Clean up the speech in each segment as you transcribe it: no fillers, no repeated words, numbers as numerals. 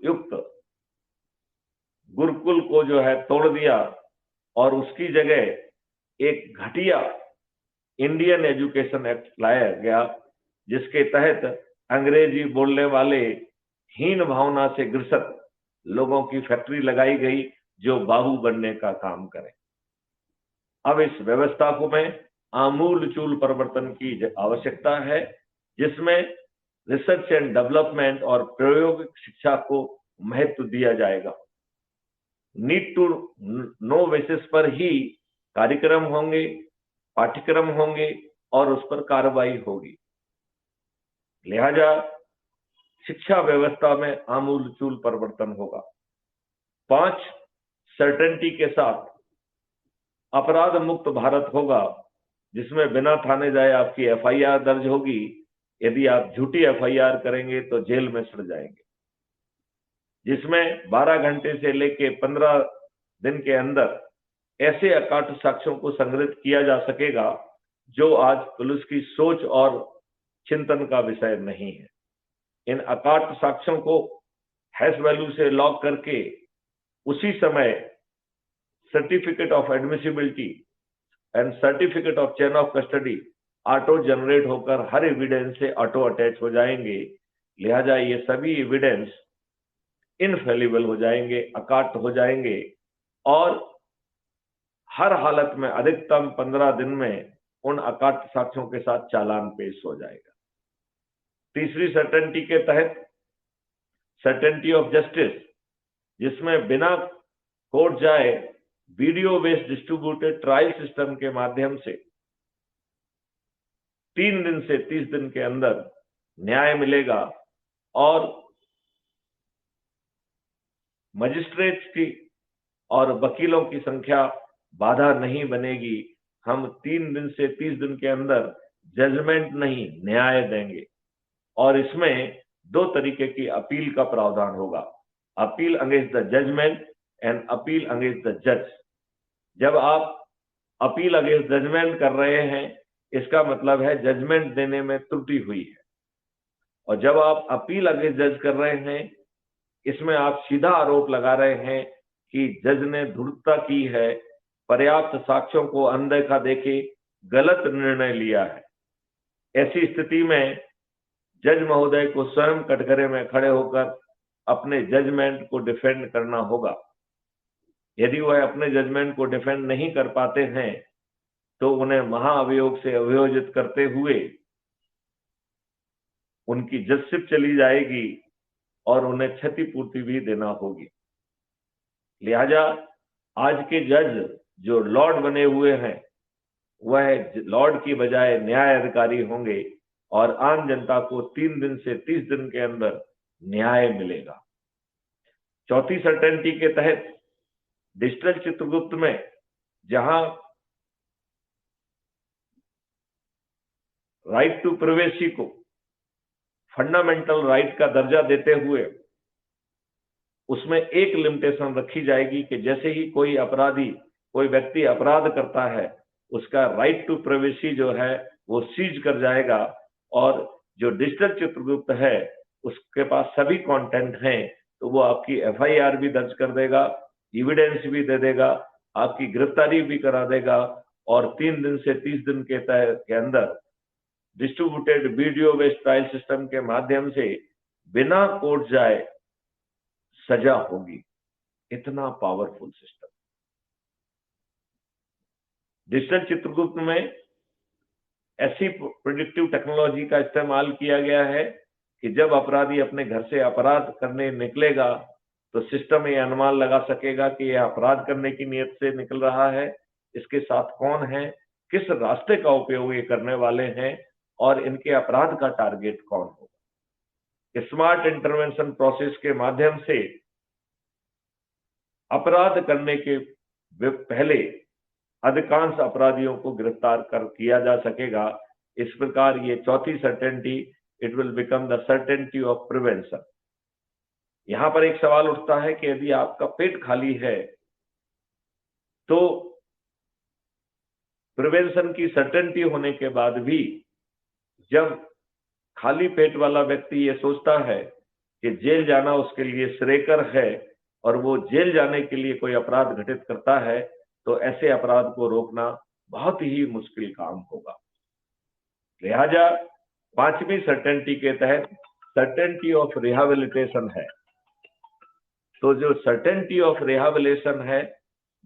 युक्त गुरुकुल को जो है तोड़ दिया और उसकी जगह एक घटिया इंडियन एजुकेशन एक्ट लाया गया, जिसके तहत अंग्रेजी बोलने वाले हीन भावना से ग्रसित लोगों की फैक्ट्री लगाई गई जो बाहु बनने का काम करे। अब इस व्यवस्था को में आमूल चूल परिवर्तन की आवश्यकता है, जिसमें रिसर्च एंड डेवलपमेंट और प्रायोगिक शिक्षा को महत्व दिया जाएगा। नीड टू नो बेसिस पर ही कार्यक्रम होंगे, पाठ्यक्रम होंगे और उस पर कार्रवाई होगी। लिहाजा शिक्षा व्यवस्था में आमूल चूल परिवर्तन होगा। 5, सर्टेनिटी के साथ अपराध मुक्त भारत होगा, जिसमें बिना थाने जाए आपकी एफआईआर दर्ज होगी। यदि आप झूठी एफआईआर करेंगे तो जेल में सड़ जाएंगे। जिसमें 12 घंटे से लेके 15 दिन के अंदर ऐसे अकाट साक्ष्यों को संग्रहित किया जा सकेगा जो आज पुलिस की सोच और चिंतन का विषय नहीं है। इन अकाट साक्ष्यों को हैश वैल्यू से लॉक करके उसी समय certificate of admissibility and certificate of chain of custody auto generate होकर हर एविडेंस से ऑटो अटैच हो जाएंगे। लिहाजा ये सभी एविडेंस इनफेलिबल हो जाएंगे, अकाट हो जाएंगे और हर हालत में अधिकतम 15 दिन में उन अकाट साक्ष्यों के साथ चालान पेश हो जाएगा। तीसरी सर्टेनिटी के तहत सर्टेनिटी ऑफ जस्टिस, जिसमें बिना कोर्ट जाए video based distributed trial system के माध्यम से 3 दिन से 30 दिन के अंदर न्याय मिलेगा और मजिस्ट्रेट्स की और वकीलों की संख्या बाधा नहीं बनेगी। हम 3 दिन से 30 दिन के अंदर जजमेंट नहीं न्याय देंगे और इसमें 2 तरीके की अपील का प्रावधान होगा, appeal against the judgment and appeal against the जज। जब आप अपील अगेंस्ट जजमेंट कर रहे हैं, इसका मतलब है जजमेंट देने में त्रुटि हुई है, और जब आप अपील अगेंस्ट जज कर रहे हैं, इसमें आप सीधा आरोप लगा रहे हैं कि जज ने धूर्तता की है, पर्याप्त साक्ष्यों को अनदेखा देके गलत निर्णय लिया है। ऐसी स्थिति में जज महोदय को स्वयं कटघरे में खड़े होकर अपने जजमेंट को डिफेंड करना होगा। यदि वह अपने जजमेंट को डिफेंड नहीं कर पाते हैं तो उन्हें महाअभियोग से अभियोजित करते हुए उनकी जजशिप चली जाएगी और उन्हें क्षतिपूर्ति भी देना होगी। लिहाजा आज के जज जो लॉर्ड बने हुए हैं, वह लॉर्ड की बजाय न्याय अधिकारी होंगे और आम जनता को 3 दिन से 30 दिन के अंदर न्याय मिलेगा। चौथी सर्टेनिटी के तहत डिजिटल चित्रगुप्त में जहां राइट टू प्राइवेसी को फंडामेंटल राइट का दर्जा देते हुए उसमें एक लिमिटेशन रखी जाएगी कि जैसे ही कोई व्यक्ति अपराध करता है, उसका राइट टू प्राइवेसी जो है वो सीज कर जाएगा और जो डिजिटल चित्रगुप्त है उसके पास सभी कंटेंट हैं, तो वो आपकी एफआईआर भी दर्ज कर देगा, एविडेंस भी दे देगा, आपकी गिरफ्तारी भी करा देगा और 3 दिन से 30 दिन के अंदर distributed video based trial system के माध्यम से बिना कोर्ट जाए सजा होगी। इतना पावरफुल सिस्टम। डिजिटल चित्रगुप्त में ऐसी प्रिडिक्टिव टेक्नोलॉजी का इस्तेमाल किया गया है कि जब अपराधी अपने घर से अपराध करने निकलेगा तो सिस्टम ये अनुमान लगा सकेगा कि यह अपराध करने की नीयत से निकल रहा है, इसके साथ कौन है, किस रास्ते का उपयोग ये करने वाले हैं और इनके अपराध का टारगेट कौन होगा। स्मार्ट इंटरवेंशन प्रोसेस के माध्यम से अपराध करने के पहले अधिकांश अपराधियों को गिरफ्तार किया जा सकेगा। इस प्रकार ये चौथी certainty, it will become the certainty of prevention. यहां पर एक सवाल उठता है कि यदि आपका पेट खाली है तो प्रिवेंशन की सर्टेनिटी होने के बाद भी जब खाली पेट वाला व्यक्ति ये सोचता है कि जेल जाना उसके लिए श्रेयकर है और वो जेल जाने के लिए कोई अपराध घटित करता है, तो ऐसे अपराध को रोकना बहुत ही मुश्किल काम होगा। लिहाजा 5वीं सर्टेनिटी के तहत सर्टेनिटी ऑफ रिहैबिलिटेशन है। तो जो सर्टेनिटी ऑफ रिहैबिलिटेशन है,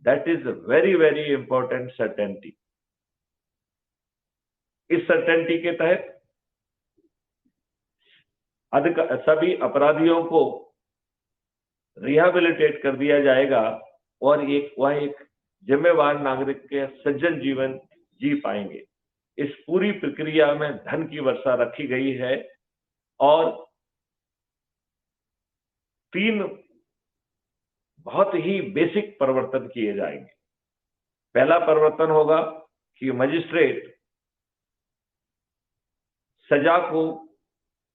that is very very important certainty. इस सर्टेनिटी के तहत सभी अपराधियों को रिहैबिलिटेट कर दिया जाएगा और वह एक जिम्मेवार नागरिक के सज्जन जीवन जी पाएंगे। इस पूरी प्रक्रिया में धन की वर्षा रखी गई है और 3 बहुत ही बेसिक परिवर्तन किए जाएंगे। पहला परिवर्तन होगा कि मजिस्ट्रेट सजा को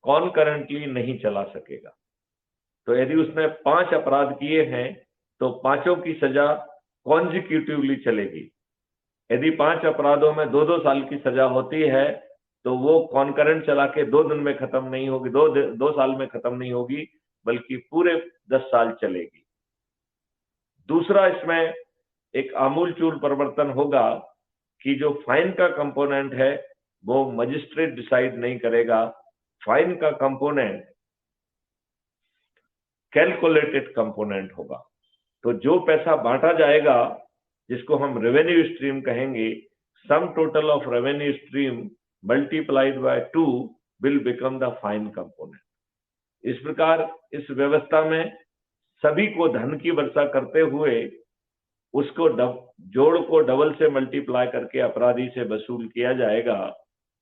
कॉन्करेंटली नहीं चला सकेगा। तो यदि उसने 5 अपराध किए हैं तो 5 की सजा कॉन्जिक्यूटिवली चलेगी। यदि 5 अपराधों में 2-2 साल की सजा होती है तो वो कॉन्करेंट चला के 2 दिन में खत्म नहीं होगी, 2 साल में खत्म नहीं होगी, बल्कि पूरे 10 साल चलेगी। दूसरा, इसमें एक आमूलचूल परिवर्तन होगा कि जो फाइन का कंपोनेंट है वो मजिस्ट्रेट डिसाइड नहीं करेगा। फाइन का कंपोनेंट कैलकुलेटेड कंपोनेंट होगा। तो जो पैसा बांटा जाएगा, जिसको हम रेवेन्यू स्ट्रीम कहेंगे, sum total of revenue stream multiplied by 2 will become the fine component. इस प्रकार इस व्यवस्था में सभी को धन की वर्षा करते हुए उसको जोड़ को डबल से मल्टीप्लाई करके अपराधी से वसूल किया जाएगा।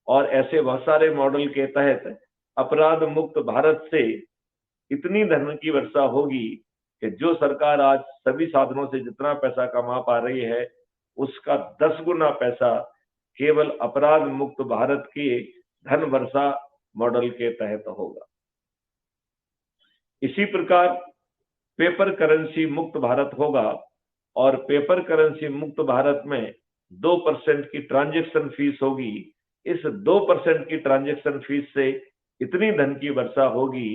और ऐसे बहुत सारे मॉडल के तहत अपराध मुक्त भारत से इतनी धन की वर्षा होगी कि जो सरकार आज सभी साधनों से जितना पैसा कमा पा रही है, उसका 10 गुना पैसा केवल अपराध मुक्त भारत के धन वर्षा मॉडल के तहत होगा। इसी प्रकार पेपर करेंसी मुक्त भारत होगा और पेपर करेंसी मुक्त भारत में 2% की ट्रांजैक्शन फीस होगी। इस 2% की ट्रांजैक्शन फीस से इतनी धन की वर्षा होगी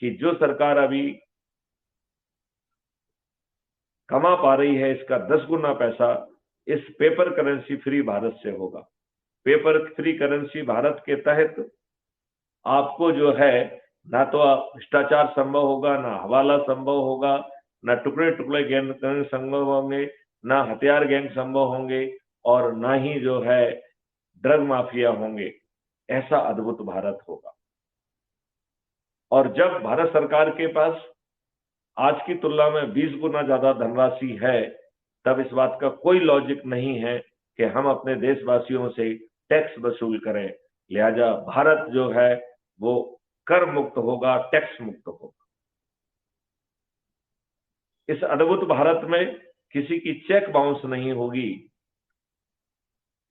कि जो सरकार अभी कमा पा रही है, इसका 10 गुना पैसा इस पेपर करेंसी फ्री भारत से होगा। पेपर फ्री करेंसी भारत के तहत आपको जो है ना तो भ्रष्टाचार संभव होगा, ना हवाला संभव होगा, ना टुकड़े टुकड़े गैंग संभव होंगे, ना हथियार गैंग संभव होंगे और ना ही जो है ड्रग माफिया होंगे। ऐसा अद्भुत भारत होगा। और जब भारत सरकार के पास आज की तुलना में 20 गुना ज्यादा धनराशि है, तब इस बात का कोई लॉजिक नहीं है कि हम अपने देशवासियों से टैक्स वसूल करें। लिहाजा भारत जो है वो कर मुक्त होगा, टैक्स मुक्त होगा। इस अद्भुत भारत में किसी की चेक बाउंस नहीं होगी।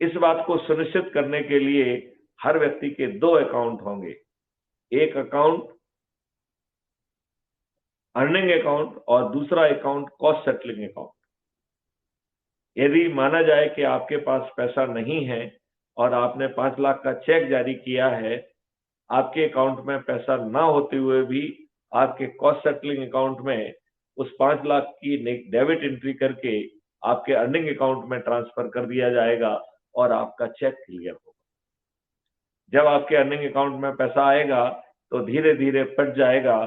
इस बात को सुनिश्चित करने के लिए हर व्यक्ति के 2 अकाउंट होंगे। एक अकाउंट अर्निंग अकाउंट और दूसरा अकाउंट कॉस्ट सेटलिंग अकाउंट। यदि माना जाए कि आपके पास पैसा नहीं है और आपने 5 लाख का चेक जारी किया है, आपके अकाउंट में पैसा ना होते हुए भी आपके कॉस्ट सेटलिंग अकाउंट में उस 5 लाख की डेबिट एंट्री करके आपके अर्निंग अकाउंट में ट्रांसफर कर दिया जाएगा और आपका चेक क्लियर होगा। जब आपके अर्निंग अकाउंट में पैसा आएगा तो धीरे धीरे पट जाएगा,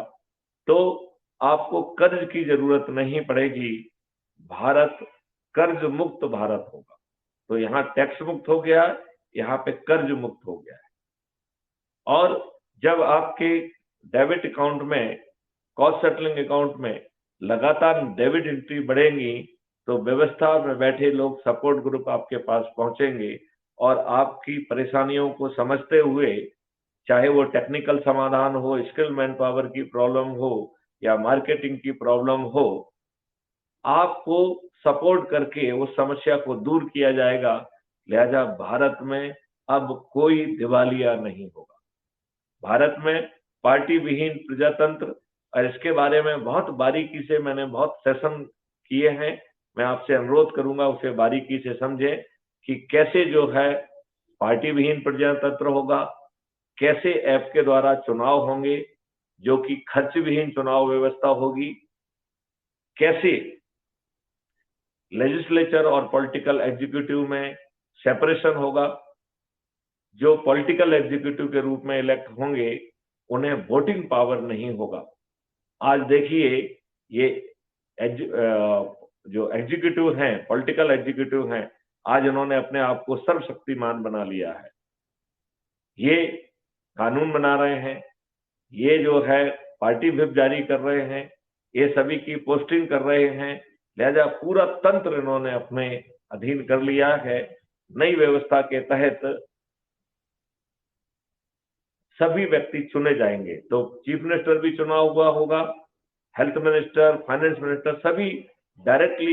तो आपको कर्ज की जरूरत नहीं पड़ेगी। भारत कर्ज मुक्त भारत होगा। तो यहाँ टैक्स मुक्त हो गया, यहाँ पे कर्ज मुक्त हो गया है। और जब आपके डेबिट अकाउंट में, कॉस्ट सेटलिंग अकाउंट में लगातार डेबिट एंट्री बढ़ेंगी तो व्यवस्था में बैठे लोग, सपोर्ट ग्रुप आपके पास पहुंचेंगे और आपकी परेशानियों को समझते हुए, चाहे वो टेक्निकल समाधान हो, स्किल मैन पावर की प्रॉब्लम हो या मार्केटिंग की प्रॉब्लम हो, आपको सपोर्ट करके उस समस्या को दूर किया जाएगा। लिहाजा भारत में अब कोई दिवालिया नहीं होगा। भारत में पार्टी विहीन प्रजातंत्र, और इसके बारे में बहुत बारीकी से मैंने बहुत सेशन किए हैं। मैं आपसे अनुरोध करूंगा उसे बारीकी से समझें कि कैसे जो है पार्टी विहीन प्रजातंत्र होगा, कैसे ऐप के द्वारा चुनाव होंगे, जो कि खर्च विहीन चुनाव व्यवस्था होगी। कैसे लेजिस्लेचर और पॉलिटिकल एग्जीक्यूटिव में सेपरेशन होगा। जो पॉलिटिकल एग्जीक्यूटिव के रूप में इलेक्ट होंगे उन्हें वोटिंग पावर नहीं होगा। आज देखिए ये जो एग्जीक्यूटिव हैं, पॉलिटिकल एग्जीक्यूटिव हैं, आज इन्होंने अपने आप को सर्वशक्तिमान बना लिया है। ये कानून बना रहे हैं, ये जो है पार्टी व्हिप जारी कर रहे हैं, ये सभी की पोस्टिंग कर रहे हैं। लिहाजा पूरा तंत्र इन्होंने अपने अधीन कर लिया है। नई व्यवस्था के तहत सभी व्यक्ति चुने जाएंगे, तो चीफ मिनिस्टर भी चुना हुआ होगा, हेल्थ मिनिस्टर, फाइनेंस मिनिस्टर, सभी डायरेक्टली